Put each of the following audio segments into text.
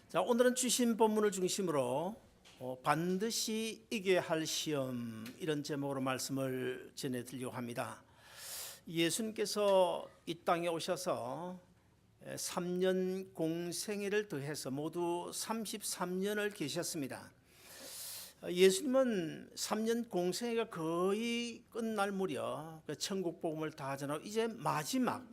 자, 오늘은 주신 본문을 중심으로 반드시 이겨야 할 시험, 이런 제목으로 말씀을 전해드리려고 합니다. 예수님께서 이 땅에 오셔서 3년 공생애를 더해서 모두 33년을 계셨습니다. 예수님은 3년 공생애가 거의 끝날 무렵 천국 복음을 다 전하고 이제 마지막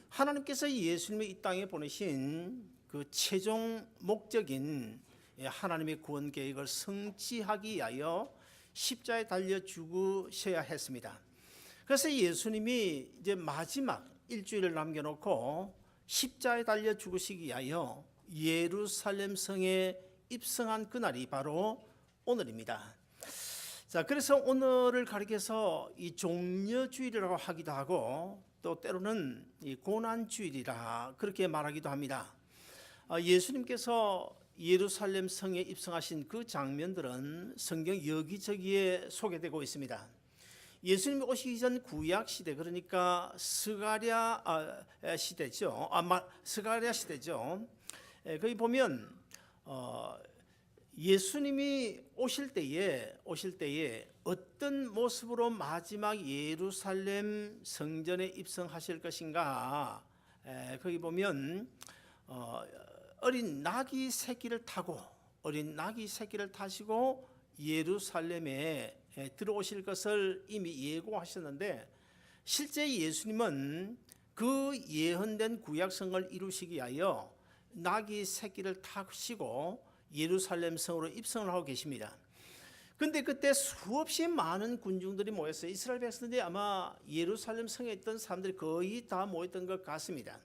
하나님께서 예수님을 이 땅에 보내신 그 최종 목적인 하나님의 구원 계획을 성취하기 위하여 십자가에 달려 죽으셔야 했습니다. 그래서 예수님이 이제 마지막 일주일을 남겨놓고 십자가에 달려 죽으시기 위하여 예루살렘 성에 입성한 그날이 바로 오늘입니다. 자, 그래서 오늘을 가리켜서 이 종려주일이라고 하기도 하고 또 때로는 이 고난주일이라 그렇게 말하기도 합니다. 예수님께서 예루살렘 성에 입성하신 그 장면들은 성경 여기저기에 소개되고 있습니다. 예수님이 오시기 전 구약 시대, 그러니까 스가랴 시대죠. 스가랴 시대죠. 거기 보면 예수님이 오실 때에 어떤 모습으로 마지막 예루살렘 성전에 입성하실 것인가? 거기 보면 어린 나귀 새끼를 타시고 예루살렘에 들어오실 것을 이미 예고하셨는데, 실제 예수님은 그 예언된 구약성을 이루시기 위하여 나귀 새끼를 타시고 예루살렘 성으로 입성을 하고 계십니다. 근데 그때 수없이 많은 군중들이 모였어요. 이스라엘 백성들이 아마 예루살렘 성에 있던 사람들이 거의 다 모였던 것 같습니다.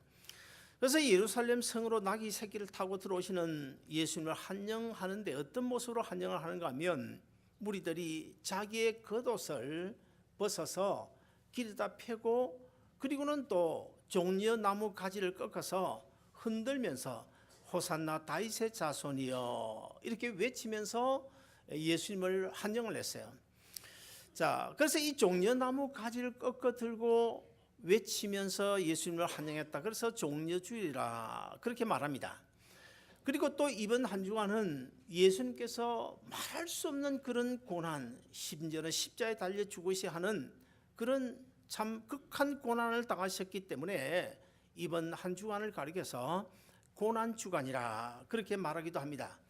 그래서 예루살렘 성으로 나귀 새끼를 타고 들어오시는 예수님을 환영하는데 어떤 모습으로 환영을 하는가 하면, 무리들이 자기의 겉옷을 벗어서 길에다 펴고, 그리고는 또 종려나무 가지를 꺾어서 흔들면서 호산나 다윗의 자손이여 이렇게 외치면서 예수님을 환영을 했어요. 자, 그래서 이 종려나무 가지를 꺾어 들고 외치면서 예수님을 환영했다. 그래서 종려주일이라 그렇게 말합니다. 그리고 또 이번 한 주간은 예수님께서 말할 수 없는 그런 고난, 심지어는 십자가에 달려 죽으셔야 하는 그런 참 극한 고난을 당하셨기 때문에 이번 한 주간을 가리켜서 고난주간이라 그렇게 말하기도 합니다.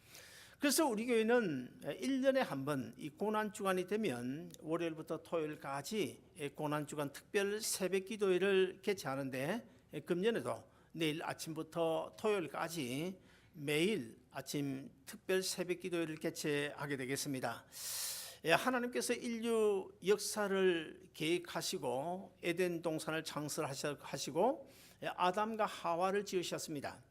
그래서 우리 교회는 1년에 한 번 이 고난주간이 되면 월요일부터 토요일까지 고난주간 특별 새벽 기도회를 개최하는데, 금년에도 내일 아침부터 토요일까지 매일 아침 특별 새벽 기도회를 개최하게 되겠습니다. 하나님께서 인류 역사를 계획하시고 에덴 동산을 창설하시고 아담과 하와를 지으셨습니다.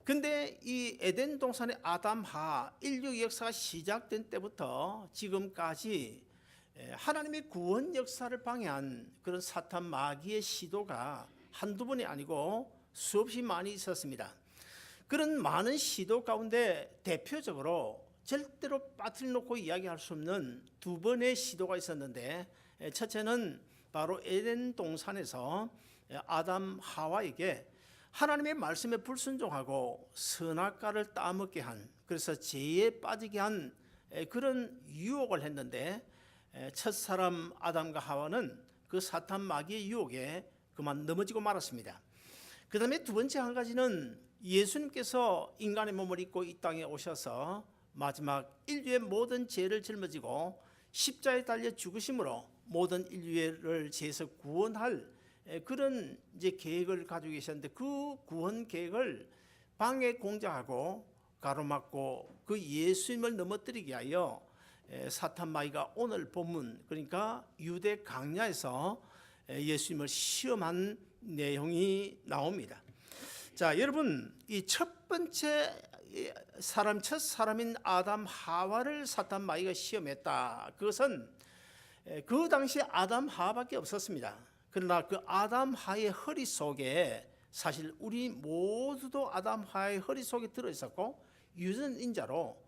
근데 이 에덴 동산의 아담, 하, 인류 역사가 시작된 때부터 지금까지 하나님의 구원 역사를 방해한 그런 사탄 마귀의 시도가 한두 번이 아니고 수없이 많이 있었습니다. 그런 많은 시도 가운데 대표적으로 절대로 빠뜨려놓고 이야기할 수 없는 두 번의 시도가 있었는데, 첫째는 바로 에덴 동산에서 아담, 하와에게 하나님의 말씀에 불순종하고 선악과를 따먹게 한, 그래서 죄에 빠지게 한 그런 유혹을 했는데, 첫사람 아담과 하와는 그 사탄 마귀의 유혹에 그만 넘어지고 말았습니다. 그 다음에 두 번째 한 가지는 예수님께서 인간의 몸을 입고 이 땅에 오셔서 마지막 인류의 모든 죄를 짊어지고 십자가에 달려 죽으심으로 모든 인류를 죄에서 구원할 그런 이제 계획을 가지고 계셨는데, 그 구원 계획을 방해 공작하고 가로막고 그 예수님을 넘어뜨리기 위하여 사탄 마귀가 오늘 본문, 그러니까 유대 강야에서 예수님을 시험한 내용이 나옵니다. 자, 여러분, 이 첫 번째 첫 사람인 아담 하와를 사탄 마귀가 시험했다. 그것은 그 당시 아담 하와밖에 없었습니다. 그러나 그 아담 하의 허리 속에 사실 우리 모두도 아담 하의 허리 속에 들어있었고, 유전인자로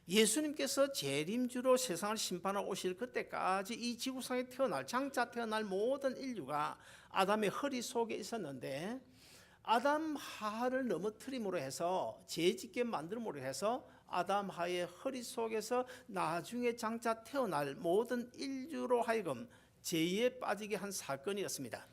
예수님께서 재림주로 세상을 심판하러 오실 그때까지 이 지구상에 장차 태어날 모든 인류가 아담의 허리 속에 있었는데, 아담 하를 넘어뜨림으로 해서 죄짓게 만들므로 해서 아담 하의 허리 속에서 나중에 장차 태어날 모든 인류로 하여금 죄에 빠지게 한 사건이었습니다.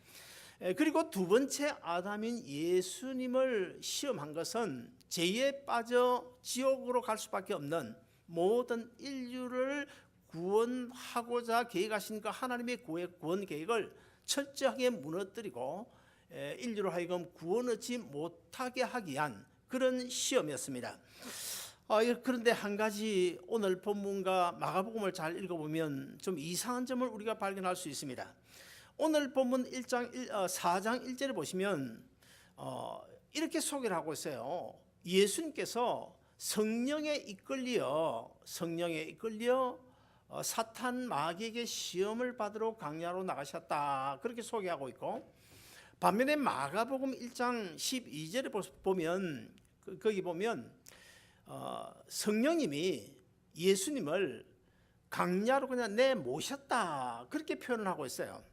그리고 두 번째 아담인 예수님을 시험한 것은 죄에 빠져 지옥으로 갈 수밖에 없는 모든 인류를 구원하고자 계획하신 그 하나님의 구원 계획을 철저하게 무너뜨리고 인류로 하여금 구원 얻지 못하게 하기 위한 그런 시험이었습니다. 그런데 한 가지 오늘 본문과 마가복음을 잘 읽어보면 좀 이상한 점을 우리가 발견할 수 있습니다. 오늘 본문 4장 1절에 보시면 이렇게 소개를 하고 있어요. 예수님께서 성령에 이끌려 사탄 마귀에게 시험을 받으러 광야로 나가셨다, 그렇게 소개하고 있고, 반면에 마가복음 1장 12절에 보면 거기 보면 성령님이 예수님을 광야로 그냥 내모셨다, 그렇게 표현을 하고 있어요.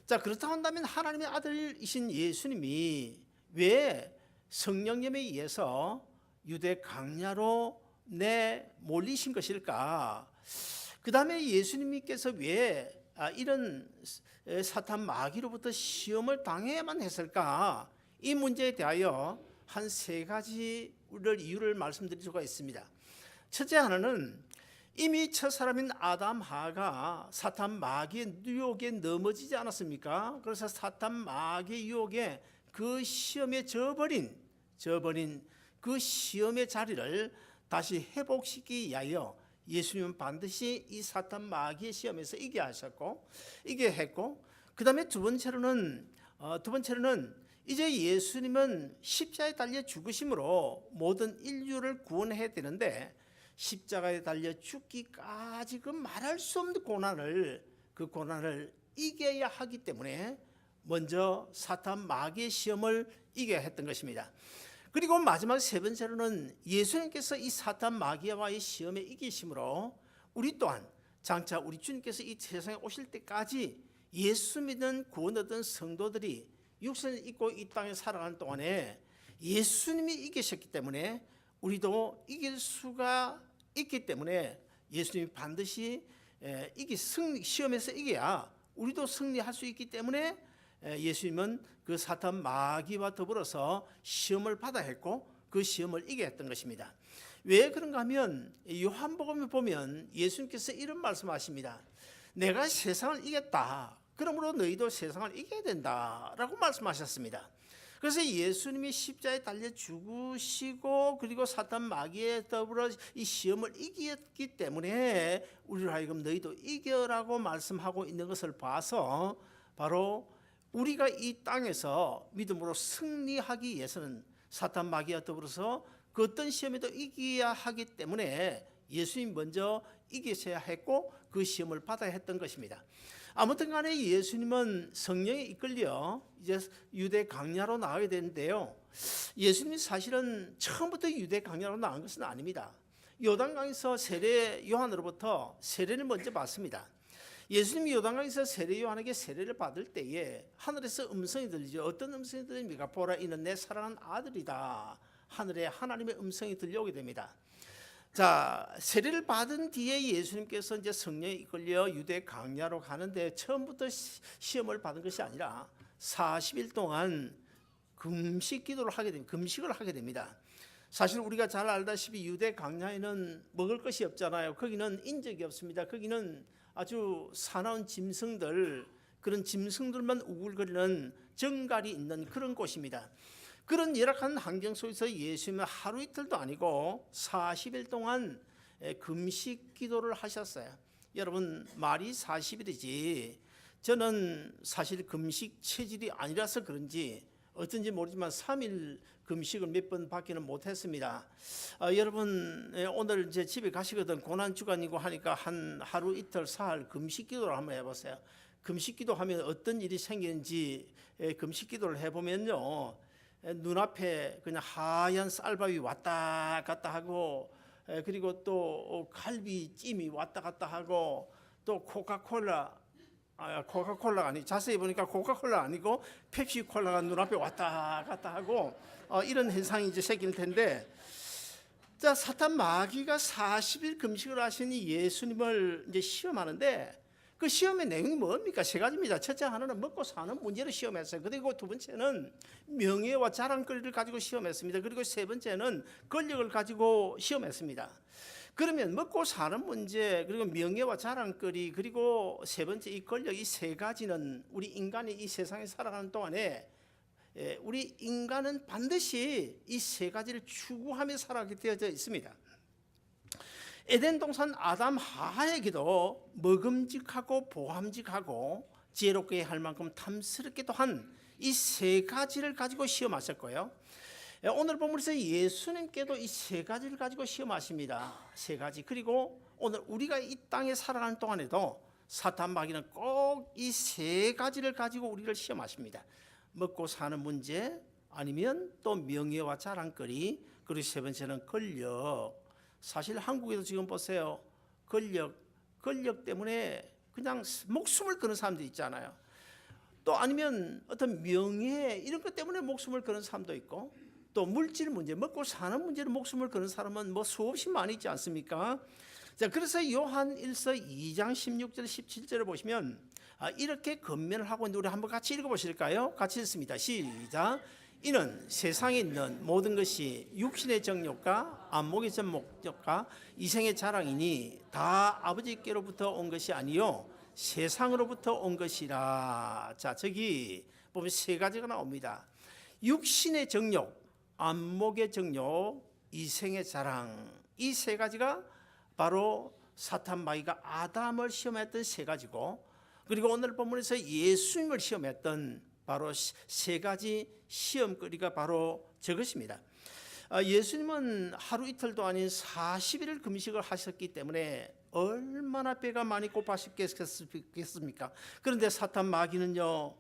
자, 그렇다고 한다면 하나님의 아들이신 예수님이 왜 성령님에 의해서 유대 광야로 내몰리신 것일까? 그 다음에 예수님께서 왜 이런 사탄 마귀로부터 시험을 당해야만 했을까? 이 문제에 대하여 한 세 가지 이유를 말씀드릴 수가 있습니다. 첫째 하나는 이미 첫사람인 아담 하가 사탄 마귀의 유혹에 넘어지지 않았습니까? 그래서 사탄 마귀의 유혹에 그 시험에 져버린 그 시험의 자리를 다시 회복시키기 위하여 예수님은 반드시 이 사탄 마귀의 시험에서 이게 했고, 그 다음에 두 번째로는 이제 예수님은 십자가에 달려 죽으심으로 모든 인류를 구원해야 되는데, 십자가에 달려 죽기까지 그 말할 수 없는 그 고난을 이겨야 하기 때문에 먼저 사탄 마귀의 시험을 이겨야 했던 것입니다. 그리고 마지막 세 번째로는 예수님께서 이 사탄 마귀와의 시험에 이기심으로 우리 또한 장차 우리 주님께서 이 세상에 오실 때까지 예수 믿는 구원 얻은 성도들이 육신을 입고 이 땅에 살아가는 동안에 예수님이 이기셨기 때문에 우리도 이길 수가 있기 때문에 예수님이 반드시 시험에서 이겨야 우리도 승리할 수 있기 때문에 예수님은 그 사탄 마귀와 더불어서 시험을 받아야 했고 그 시험을 이겨야 했던 것입니다. 왜 그런가 하면 요한복음에 보면 예수님께서 이런 말씀하십니다. 내가 세상을 이겼다, 그러므로 너희도 세상을 이겨야 된다라고 말씀하셨습니다. 그래서 예수님이 십자가에 달려 죽으시고 그리고 사탄 마귀에 더불어 이 시험을 이겼기 때문에 우리를 하여금 너희도 이겨라고 말씀하고 있는 것을 봐서 바로 우리가 이 땅에서 믿음으로 승리하기 위해서는 사탄 마귀와 더불어서 그 어떤 시험에도 이겨야 하기 때문에 예수님 먼저 이기셔야 했고 그 시험을 받아야 했던 것입니다. 아무튼 간에 예수님은 성령에 이끌려 이제 유대 광야로 나가게 되는데요, 예수님이 사실은 처음부터 유대 광야로 나간 것은 아닙니다. 요단강에서 세례 요한으로부터 세례를 먼저 받습니다. 예수님이 요단강에서 세례 요한에게 세례를 받을 때에 하늘에서 음성이 들리죠. 어떤 음성이 들립니까? 보라, 이는 내 사랑하는 아들이다. 하늘에 하나님의 음성이 들려오게 됩니다. 자, 세례를 받은 뒤에 예수님께서 이제 성령에 이끌려 유대 광야로 가는데 처음부터 시험을 받은 것이 아니라 40일 동안 금식을 하게 됩니다. 사실 우리가 잘 알다시피 유대 광야에는 먹을 것이 없잖아요. 거기는 인적이 없습니다. 거기는 아주 사나운 짐승들, 그런 짐승들만 우글거리는 정갈이 있는 그런 곳입니다. 그런 열악한 환경 속에서 예수님은 하루 이틀도 아니고 40일 동안 금식 기도를 하셨어요. 여러분, 말이 40일이지 저는 사실 금식 체질이 아니라서 그런지 어쩐지 모르지만 3일 금식을 몇 번 받기는 못했습니다. 여러분, 오늘 이제 집에 가시거든 고난 주간이고 하니까 한 하루 이틀 사흘 금식 기도를 한번 해보세요. 금식 기도하면 어떤 일이 생기는지 금식 기도를 해보면요, 눈앞에 그냥 하얀 쌀밥이 왔다 갔다 하고, 그리고 또 갈비찜이 왔다 갔다 하고, 또 코카콜라 코카콜라가 아니, 자세히 보니까 코카콜라 아니고 펩시콜라가 눈앞에 왔다 갔다 하고 이런 현상이 이제 생길 텐데, 자, 사탄 마귀가 40일 금식을 하시니 예수님을 이제 시험하는데, 그 시험의 내용이 뭡니까? 세 가지입니다. 첫째 하나는 먹고 사는 문제를 시험했어요. 그리고 두 번째는 명예와 자랑거리를 가지고 시험했습니다. 그리고 세 번째는 권력을 가지고 시험했습니다. 그러면 먹고 사는 문제, 그리고 명예와 자랑거리, 그리고 세 번째 이 권력, 이 세 가지는 우리 인간이 이 세상에 살아가는 동안에 우리 인간은 반드시 이 세 가지를 추구하며 살아가게 되어져 있습니다. 에덴 동산 아담 하와에게도 먹음직하고 보함직하고 지혜롭게 할 만큼 탐스럽기도 한 이 세 가지를 가지고 시험하셨고요. 오늘 본문에서 예수님께도 이 세 가지를 가지고 시험하십니다. 세 가지. 그리고 오늘 우리가 이 땅에 살아가는 동안에도 사탄 마귀는 꼭 이 세 가지를 가지고 우리를 시험하십니다. 먹고 사는 문제, 아니면 또 명예와 자랑거리, 그리고 세 번째는 권력. 사실 한국에도 지금 보세요. 권력 때문에 그냥 목숨을 거는 사람도 있잖아요. 또 아니면 어떤 명예 이런 것 때문에 목숨을 거는 사람도 있고, 또 물질 문제, 먹고 사는 문제로 목숨을 거는 사람은 뭐 수없이 많이 있지 않습니까? 자, 그래서 요한 1서 2장 16절 17절을 보시면 이렇게 권면을 하고 있는데, 우리 한번 같이 읽어보실까요? 같이 읽습니다. 시작. 이는 세상에 있는 모든 것이 육신의 정욕과 안목의 정욕과 이생의 자랑이니 다 아버지께로부터 온 것이 아니요 세상으로부터 온 것이라. 자, 저기 보면 세 가지가 나옵니다. 육신의 정욕, 안목의 정욕, 이생의 자랑. 이 세 가지가 바로 사탄 마귀가 아담을 시험했던 세 가지고, 그리고 오늘 본문에서 예수님을 시험했던 바로 세 가지 시험거리가 바로 저것입니다. 예수님은 하루 이틀도 아닌 40일을 금식을 하셨기 때문에 얼마나 배가 많이 고파셨겠습니까? 그런데 사탄 마귀는요,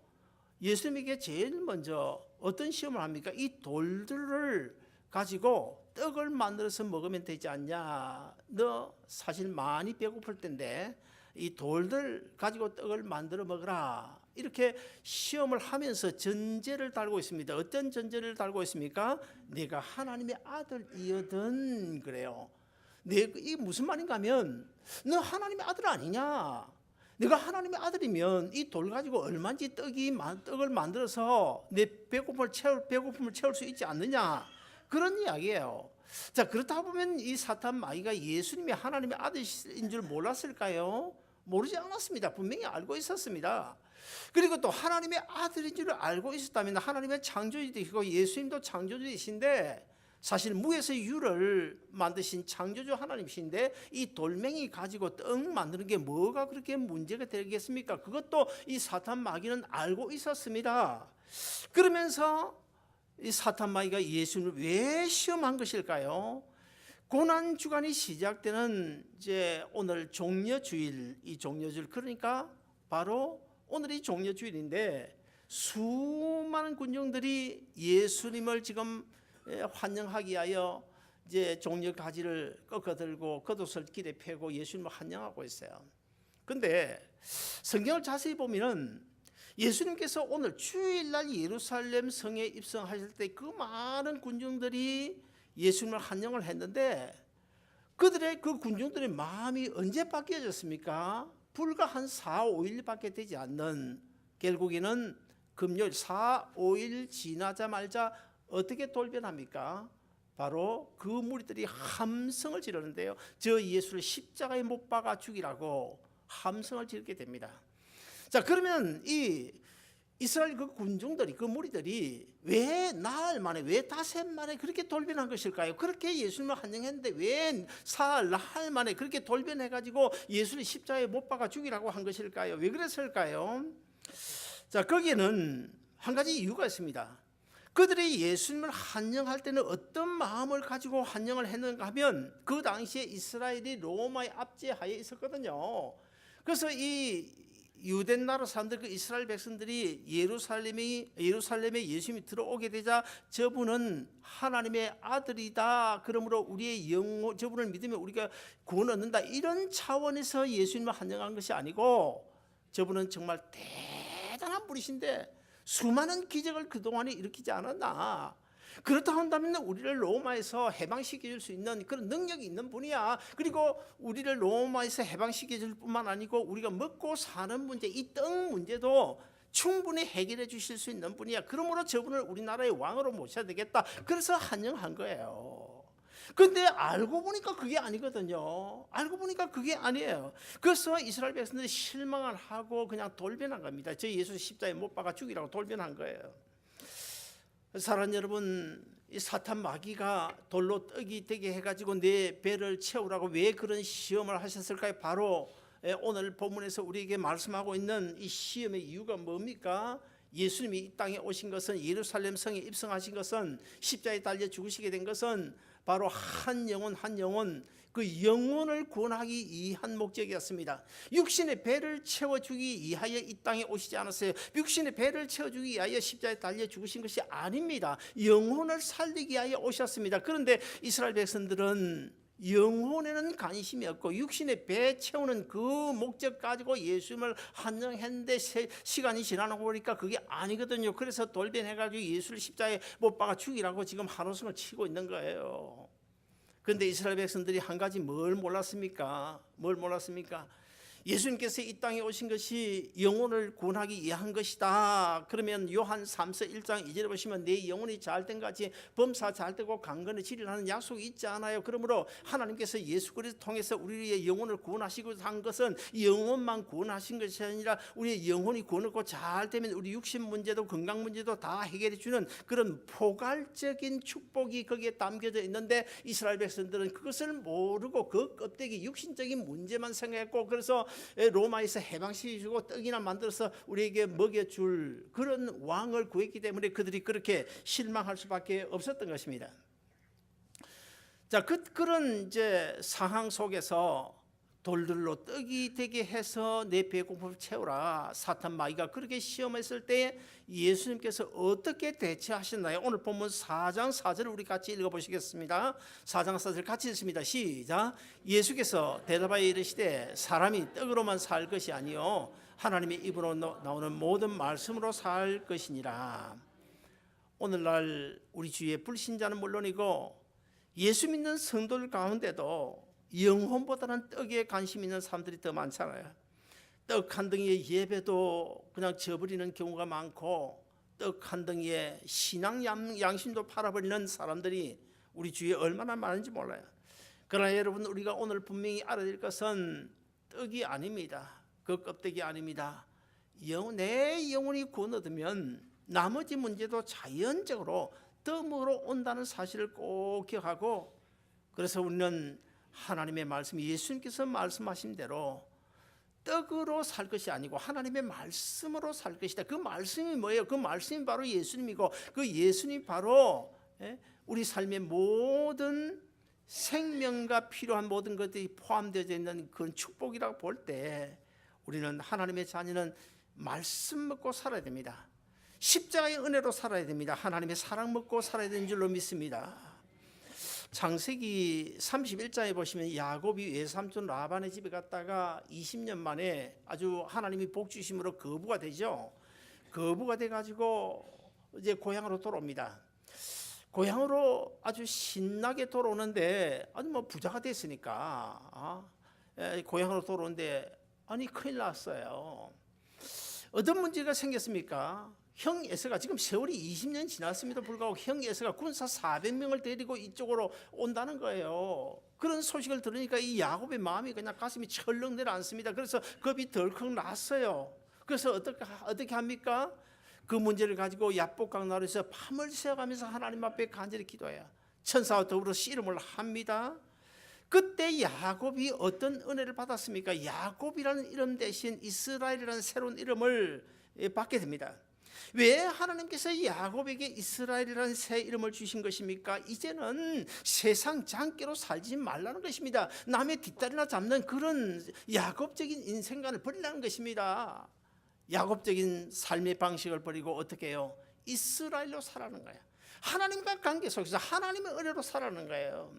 예수님에게 제일 먼저 어떤 시험을 합니까? 이 돌들을 가지고 떡을 만들어서 먹으면 되지 않냐? 너 사실 많이 배고플 텐데 이 돌들 가지고 떡을 만들어 먹으라. 이렇게 시험을 하면서 전제를 달고 있습니다. 어떤 전제를 달고 있습니까? 내가 하나님의 아들이거든. 그래요. 이게 무슨 말인가 하면, 너 하나님의 아들 아니냐? 내가 하나님의 아들이면 이 돌 가지고 얼마인지 떡을 만들어서 내 배고픔을 채울 수 있지 않느냐? 그런 이야기예요. 자, 그렇다 보면 이 사탄 마귀가 예수님이 하나님의 아들인 줄 몰랐을까요? 모르지 않았습니다. 분명히 알고 있었습니다. 그리고 또 하나님의 아들인 줄 알고 있었다면 하나님의 창조주이시고 예수님도 창조주이신데, 사실 무에서 유를 만드신 창조주 하나님이신데 이 돌멩이 가지고 떡 만드는 게 뭐가 그렇게 문제가 되겠습니까? 그것도 이 사탄 마귀는 알고 있었습니다. 그러면서 이 사탄 마귀가 예수님을 왜 시험한 것일까요? 고난 주간이 시작되는 이제 오늘 종려주일, 이 종려주일, 그러니까 바로 오늘이 종려주일인데 수많은 군중들이 예수님을 지금 환영하기 위하여 이제 종려 가지를 꺾어들고 겉옷을 길에 펴고 예수님을 환영하고 있어요. 근데 성경을 자세히 보면은 예수님께서 오늘 주일날 예루살렘 성에 입성하실 때 그 많은 군중들이 예수님을 환영을 했는데, 그들의 그 군중들의 마음이 언제 바뀌어졌습니까? 불과 한 4, 5일밖에 되지 않는, 결국에는 금요일 4, 5일 지나자마자 어떻게 돌변합니까? 바로 그 무리들이 함성을 지르는데요, 저 예수를 십자가에 못 박아 죽이라고 함성을 지르게 됩니다. 자, 그러면 이 이스라엘 그 군중들이, 그 무리들이 왜 나흘 만에, 왜 닷새 만에 그렇게 돌변한 것일까요? 그렇게 예수님을 환영했는데 왜 나흘 만에 그렇게 돌변해가지고 예수를 십자가에 못 박아 죽이라고 한 것일까요? 왜 그랬을까요? 자, 거기에는 한 가지 이유가 있습니다. 그들이 예수님을 환영할 때는 어떤 마음을 가지고 환영을 했는가 하면, 그 당시에 이스라엘이 로마의 압제하에 있었거든요. 그래서 이 유대 나라 사람들, 그 이스라엘 백성들이 예루살렘에 예수님이 들어오게 되자 저분은 하나님의 아들이다, 그러므로 우리의 영혼, 저분을 믿으면 우리가 구원 얻는다, 이런 차원에서 예수님을 환영한 것이 아니고 저분은 정말 대단한 분이신데 수많은 기적을 그동안에 일으키지 않았나? 그렇다 한다면 우리를 로마에서 해방시켜 줄 수 있는 그런 능력이 있는 분이야. 그리고 우리를 로마에서 해방시켜 줄 뿐만 아니고 우리가 먹고 사는 문제, 이 떡 문제도 충분히 해결해 주실 수 있는 분이야. 그러므로 저분을 우리나라의 왕으로 모셔야 되겠다. 그래서 한영한 거예요. 근데 알고 보니까 그게 아니거든요. 알고 보니까 그게 아니에요. 그래서 이스라엘 백성들이 실망을 하고 그냥 돌변한 겁니다. 저 예수 십자가에 못 박아 죽이라고 돌변한 거예요. 사랑하는 여러분, 이 사탄 마귀가 돌로 떡이 되게 해가지고 내 배를 채우라고 왜 그런 시험을 하셨을까요? 바로 오늘 본문에서 우리에게 말씀하고 있는 이 시험의 이유가 뭡니까? 예수님이 이 땅에 오신 것은, 예루살렘 성에 입성하신 것은, 십자가에 달려 죽으시게 된 것은 바로 한 영혼 그 영혼을 구원하기 위한 목적이었습니다. 육신의 배를 채워주기 위하여 이 땅에 오시지 않았어요. 육신의 배를 채워주기 위하여 십자가에 달려 죽으신 것이 아닙니다. 영혼을 살리기 위하여 오셨습니다. 그런데 이스라엘 백성들은 영혼에는 관심이 없고 육신의 배 채우는 그 목적 가지고 예수님을 한정했는데 시간이 지나고 보니까 그게 아니거든요. 그래서 돌변해가지고 예수를 십자가에 못 박아 죽이라고 지금 한호성을 치고 있는 거예요. 그런데 이스라엘 백성들이 한 가지 뭘 몰랐습니까? 예수님께서 이 땅에 오신 것이 영혼을 구원하기 위한 것이다. 그러면 요한 3서 1장 2절에 보시면 내 영혼이 잘된 같이 범사 잘되고 강건해지리라는 약속이 있지 않아요? 그러므로 하나님께서 예수 그리스도 통해서 우리의 영혼을 구원하시고 한 것은 영혼만 구원하신 것이 아니라 우리의 영혼이 구원하고 잘되면 우리 육신 문제도 건강 문제도 다 해결해 주는 그런 포괄적인 축복이 거기에 담겨져 있는데 이스라엘 백성들은 그것을 모르고 그 껍데기 육신적인 문제만 생각했고, 그래서 로마에서 해방시켜주고 떡이나 만들어서 우리에게 먹여줄 그런 왕을 구했기 때문에 그들이 그렇게 실망할 수밖에 없었던 것입니다. 자, 그런 이제 상황 속에서 돌들로 떡이 되게 해서 내 배고픔을 채우라, 사탄 마귀가 그렇게 시험했을 때 예수님께서 어떻게 대처하셨나요? 오늘 본문 4장 4절을 우리 같이 읽어보시겠습니다. 4장 4절 같이 읽습니다. 시작. 예수께서 대답하여 이르시되 사람이 떡으로만 살 것이 아니요 하나님의 입으로 나오는 모든 말씀으로 살 것이니라. 오늘날 우리 주위의 불신자는 물론이고 예수 믿는 성도들 가운데도 영혼보다는 떡에 관심 있는 사람들이 더 많잖아요. 떡 한 덩이의 예배도 그냥 저버리는 경우가 많고 떡 한 덩이의 신앙 양심도 팔아버리는 사람들이 우리 주위에 얼마나 많은지 몰라요. 그러나 여러분, 우리가 오늘 분명히 알아야 될 것은 떡이 아닙니다. 그 껍데기 아닙니다. 내 영혼이 구원 얻으면 나머지 문제도 자연적으로 덤으로 온다는 사실을 꼭 기억하고, 그래서 우리는 하나님의 말씀, 예수님께서 말씀하신 대로 떡으로 살 것이 아니고 하나님의 말씀으로 살 것이다. 그 말씀이 뭐예요? 그 말씀이 바로 예수님이고 그 예수님이 바로 우리 삶의 모든 생명과 필요한 모든 것들이 포함되어 있는 그런 축복이라고 볼 때 우리는 하나님의 자녀는 말씀 먹고 살아야 됩니다. 십자가의 은혜로 살아야 됩니다. 하나님의 사랑 먹고 살아야 되는 줄로 믿습니다. 창세기 31장에 보시면 야곱이 외삼촌 라반의 집에 갔다가 20년 만에 아주 하나님이 복 주심으로 거부가 되죠. 거부가 돼가지고 이제 고향으로 돌아옵니다. 고향으로 아주 신나게 돌아오는데 아주 뭐 부자가 됐으니까 고향으로 돌아오는데 아니 큰일 났어요. 어떤 문제가 생겼습니까? 형 에서가 지금 세월이 20년 지났음에도 불구하고 형 에서가 군사 400명을 데리고 이쪽으로 온다는 거예요. 그런 소식을 들으니까 이 야곱의 마음이 그냥 가슴이 철렁 내려앉습니다. 그래서 겁이 덜컥 났어요. 그래서 어떻게 합니까? 그 문제를 가지고 야복강나루에서 밤을 새워가면서 하나님 앞에 간절히 기도해요. 천사와 더불어 씨름을 합니다. 그때 야곱이 어떤 은혜를 받았습니까? 야곱이라는 이름 대신 이스라엘이라는 새로운 이름을 받게 됩니다. 왜 하나님께서 야곱에게 이스라엘이라는 새 이름을 주신 것입니까? 이제는 세상 장기로 살지 말라는 것입니다. 남의 뒷다리나 잡는 그런 야곱적인 인생관을 버리라는 것입니다. 야곱적인 삶의 방식을 버리고 어떻게 해요? 이스라엘로 살아가는 거예요. 하나님과 관계 속에서 하나님의 은혜로 살아가는 거예요.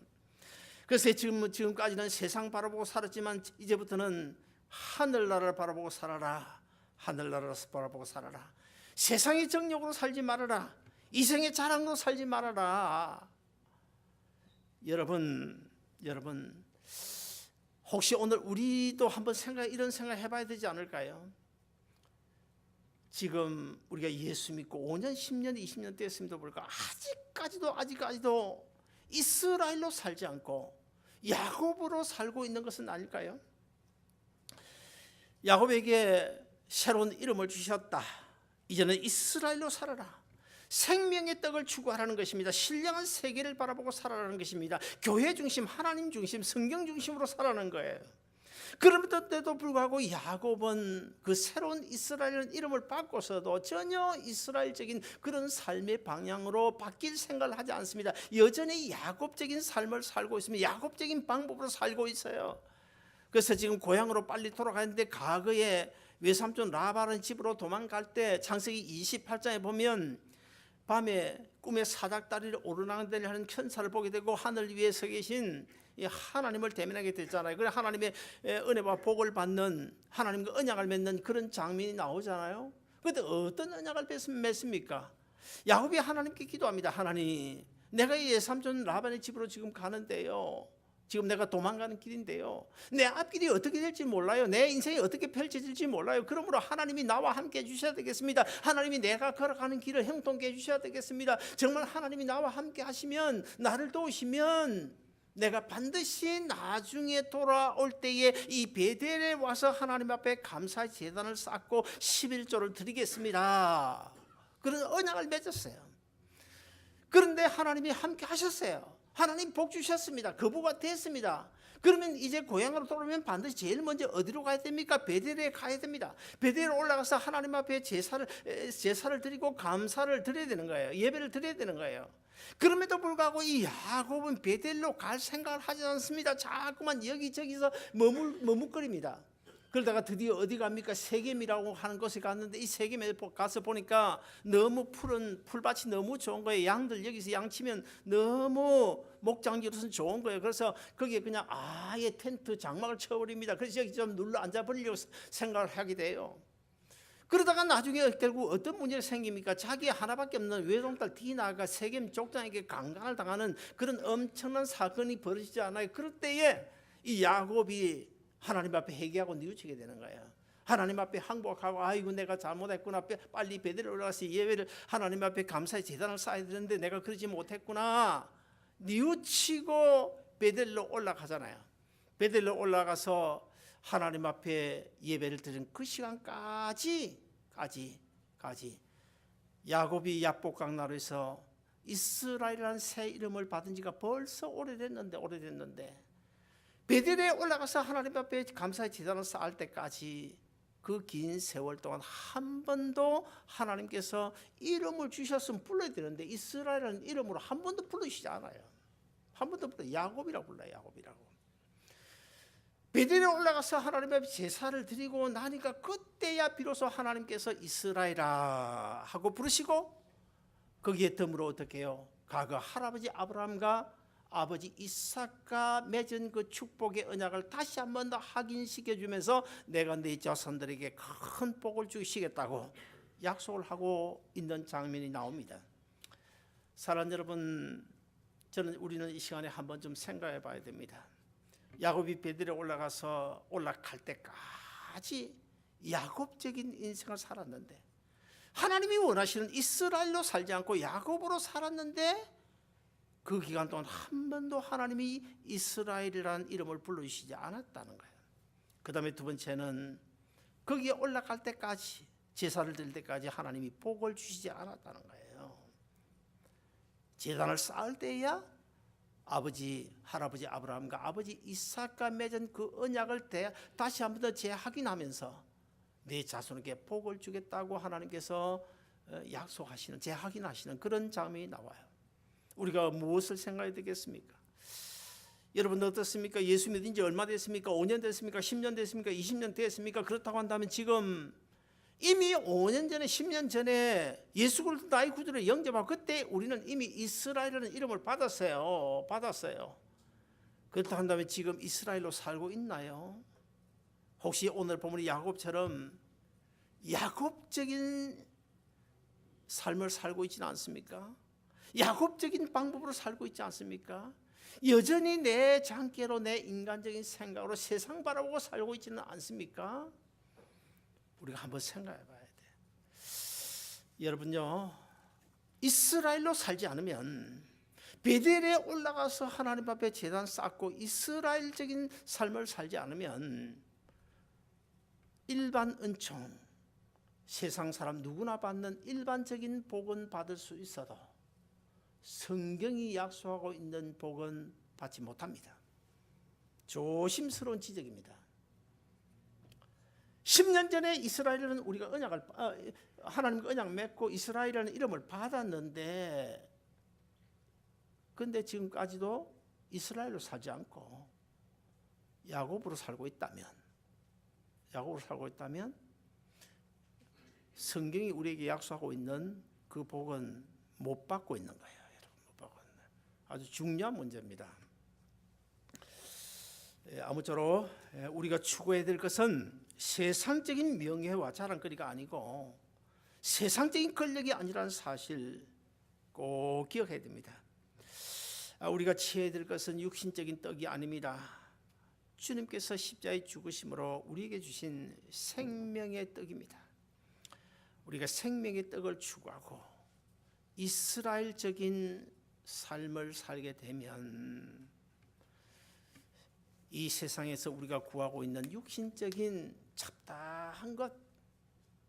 그래서 지금까지는 세상 바라보고 살았지만 이제부터는 하늘나라를 바라보고 살아라. 하늘나라를 바라보고 살아라. 세상의 정욕으로 살지 말아라. 이생의 자랑으로 살지 말아라. 여러분 혹시 오늘 우리도 한번 이런 생각 해봐야 되지 않을까요? 지금 우리가 예수 믿고 5년, 10년, 20년 됐음에도 불구하고 아직까지도 이스라엘로 살지 않고 야곱으로 살고 있는 것은 아닐까요? 야곱에게 새로운 이름을 주셨다. 이제는 이스라엘로 살아라. 생명의 떡을 추구하라는 것입니다. 신령한 세계를 바라보고 살아라는 것입니다. 교회 중심, 하나님 중심, 성경 중심으로 살아라는 거예요. 그럼에도 불구하고 야곱은 그 새로운 이스라엘이라는 이름을 바꿔서도 전혀 이스라엘적인 그런 삶의 방향으로 바뀔 생각을 하지 않습니다. 여전히 야곱적인 삶을 살고 있습니다. 야곱적인 방법으로 살고 있어요. 그래서 지금 고향으로 빨리 돌아가는데 과거에 외삼촌 라반의 집으로 도망갈 때 창세기 28장에 보면 밤에 꿈에 사닥다리를 오르락내리락 하는 천사를 보게 되고 하늘 위에 서 계신 하나님을 대면하게 됐잖아요. 그래 하나님의 은혜와 복을 받는 하나님과 언약을 맺는 그런 장면이 나오잖아요. 그런데 어떤 언약을 맺습니까? 야곱이 하나님께 기도합니다. 하나님, 내가 이 외삼촌 라반의 집으로 지금 가는데요, 지금 내가 도망가는 길인데요, 내 앞길이 어떻게 될지 몰라요. 내 인생이 어떻게 펼쳐질지 몰라요. 그러므로 하나님이 나와 함께 해주셔야 되겠습니다. 하나님이 내가 걸어가는 길을 형통케 해주셔야 되겠습니다. 정말 하나님이 나와 함께 하시면, 나를 도우시면 내가 반드시 나중에 돌아올 때에 이 베델에 와서 하나님 앞에 감사의 제단을 쌓고 11조를 드리겠습니다. 그런 언약을 맺었어요. 그런데 하나님이 함께 하셨어요. 하나님 복 주셨습니다. 거부가 됐습니다. 그러면 이제 고향으로 돌아오면 반드시 제일 먼저 어디로 가야 됩니까? 베델에 가야 됩니다. 베델에 올라가서 하나님 앞에 제사를 드리고 감사를 드려야 되는 거예요. 예배를 드려야 되는 거예요. 그럼에도 불구하고 이 야곱은 베델로 갈 생각을 하지 않습니다. 자꾸만 여기저기서 머뭇거립니다. 그러다가 드디어 어디 갑니까? 세겜이라고 하는 곳에 갔는데 이 세겜에 가서 보니까 너무 푸른 풀밭이 너무 좋은 거예요. 양들 여기서 양치면 너무 목장지로서는 좋은 거예요. 그래서 거기에 그냥 아예 텐트 장막을 쳐버립니다. 그래서 여기 좀 눌러 앉아버리려고 생각을 하게 돼요. 그러다가 나중에 결국 어떤 문제가 생깁니까? 자기 하나밖에 없는 외동딸 디나가 세겜 족장에게 강간을 당하는 그런 엄청난 사건이 벌어지지 않아요. 그럴 때에 이 야곱이 하나님 앞에 회개하고 뉘우치게 되는 거예요. 하나님 앞에 항복하고 아이고 내가 잘못했구나, 빨리 베델에 올라가서 예배를 하나님 앞에 감사의 제단을 쌓아야 되는데 내가 그러지 못했구나, 뉘우치고 베델로 올라가잖아요. 베델로 올라가서 하나님 앞에 예배를 드린 그 시간까지 야곱이 야복강 나루에서 이스라엘이라는 새 이름을 받은 지가 벌써 오래됐는데 베델에 올라가서 하나님 앞에 감사의 제단을 쌓을 때까지 그 긴 세월 동안 한 번도 하나님께서 이름을 주셨으면 불러야 되는데 이스라엘이라는 이름으로 한 번도 부르시지 않아요. 한 번도 야곱이라고 불러요. 야곱이라고. 베델에 올라가서 하나님 앞에 제사를 드리고 나니까 그때야 비로소 하나님께서 이스라엘아 하고 부르시고 거기에 덤으로 어떻게 해요? 과거 할아버지 아브라함과 아버지 이삭과 맺은 그 축복의 언약을 다시 한 번 더 확인시켜주면서 내가 네 자손들에게 큰 복을 주시겠다고 약속을 하고 있는 장면이 나옵니다. 사랑하는 여러분, 우리는 이 시간에 한번 좀 생각해 봐야 됩니다. 야곱이 베델에 올라갈 때까지 야곱적인 인생을 살았는데 하나님이 원하시는 이스라엘로 살지 않고 야곱으로 살았는데 그 기간 동안 한 번도 하나님이 이스라엘이라는 이름을 불러주시지 않았다는 거예요. 그 다음에 두 번째는 거기에 올라갈 때까지 제사를 드릴 때까지 하나님이 복을 주시지 않았다는 거예요. 제단을 쌓을 때야 할아버지 아브라함과 아버지 이삭과 맺은 그 언약을 다시 한 번 더 재확인하면서 내 자손에게 복을 주겠다고 하나님께서 약속하시는, 재확인하시는 그런 장면이 나와요. 우리가 무엇을 생각해야 되겠습니까? 여러분 어떻습니까? 예수 믿은 지 얼마 됐습니까? 5년 됐습니까? 10년 됐습니까? 20년 됐습니까? 그렇다고 한다면 지금 이미 5년 전에 10년 전에 예수 그리스도 나의 구주를 영접하고 그때 우리는 이미 이스라엘이라는 이름을 받았어요. 그렇다고 한다면 지금 이스라엘로 살고 있나요? 혹시 오늘 보면 야곱처럼 야곱적인 삶을 살고 있지는 않습니까? 야곱적인 방법으로 살고 있지 않습니까? 여전히 내 장기로 내 인간적인 생각으로 세상 바라보고 살고 있지는 않습니까? 우리가 한번 생각해 봐야 돼. 여러분요, 이스라엘로 살지 않으면, 베델에 올라가서 하나님 앞에 제단 쌓고 이스라엘적인 삶을 살지 않으면 일반 은총, 세상 사람 누구나 받는 일반적인 복은 받을 수 있어도 성경이 약속하고 있는 복은 받지 못합니다. 조심스러운 지적입니다. 10년 전에 이스라엘은 우리가 하나님과 언약 맺고 이스라엘이라는 이름을 받았는데, 근데 지금까지도 이스라엘로 살지 않고 야곱으로 살고 있다면 성경이 우리에게 약속하고 있는 그 복은 못 받고 있는 거예요. 여러분, 못 받고 있는 거예요. 아주 중요한 문제입니다. 아무쪼록 우리가 추구해야 될 것은 세상적인 명예와 자랑거리가 아니고 세상적인 권력이 아니라는 사실 꼭 기억해야 됩니다. 우리가 취해야 될 것은 육신적인 떡이 아닙니다. 주님께서 십자가에 죽으심으로 우리에게 주신 생명의 떡입니다. 우리가 생명의 떡을 추구하고 이스라엘적인 삶을 살게 되면 이 세상에서 우리가 구하고 있는 육신적인 잡다한 것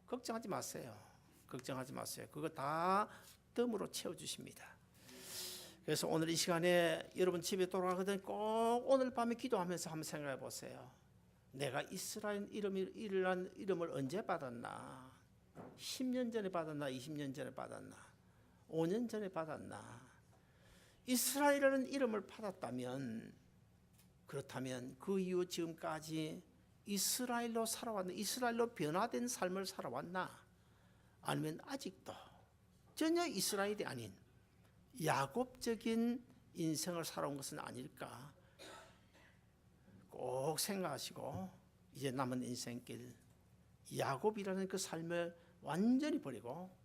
걱정하지 마세요. 걱정하지 마세요. 그거 다 덤으로 채워주십니다. 그래서 오늘 이 시간에 여러분 집에 돌아가거든 꼭 오늘 밤에 기도하면서 한번 생각해 보세요. 내가 이스라엘 이름을 언제 받았나? 10년 전에 받았나? 20년 전에 받았나? 5년 전에 받았나? 이스라엘이라는 이름을 받았다면, 그렇다면 그 이후 지금까지 이스라엘로 살아왔나? 이스라엘로 변화된 삶을 살아왔나? 아니면 아직도 전혀 이스라엘이 아닌 야곱적인 인생을 살아온 것은 아닐까? 꼭 생각하시고 이제 남은 인생길 야곱이라는 그 삶을 완전히 버리고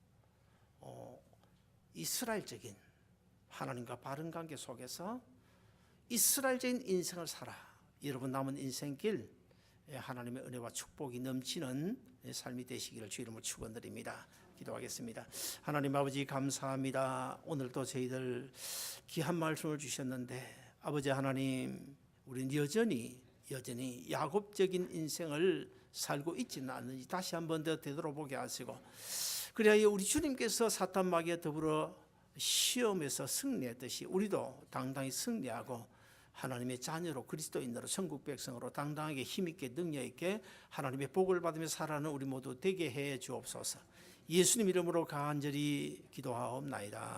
이스라엘적인 하나님과 바른 관계 속에서 이스라엘적인 인생을 살아 여러분 남은 인생길 하나님의 은혜와 축복이 넘치는 삶이 되시기를 주 이름으로 축원드립니다. 기도하겠습니다. 하나님 아버지 감사합니다. 오늘도 저희들 귀한 말씀을 주셨는데 아버지 하나님, 우리는 여전히 야곱적인 인생을 살고 있지는 않는지 다시 한번 더 되돌아보게 하시고, 그래야 우리 주님께서 사탄 마귀와 더불어 시험에서 승리했듯이 우리도 당당히 승리하고 하나님의 자녀로 그리스도인으로 천국 백성으로 당당하게 힘있게 능력있게 하나님의 복을 받으며 살아가는 우리 모두 되게 해 주옵소서. 예수님 이름으로 간절히 기도하옵나이다.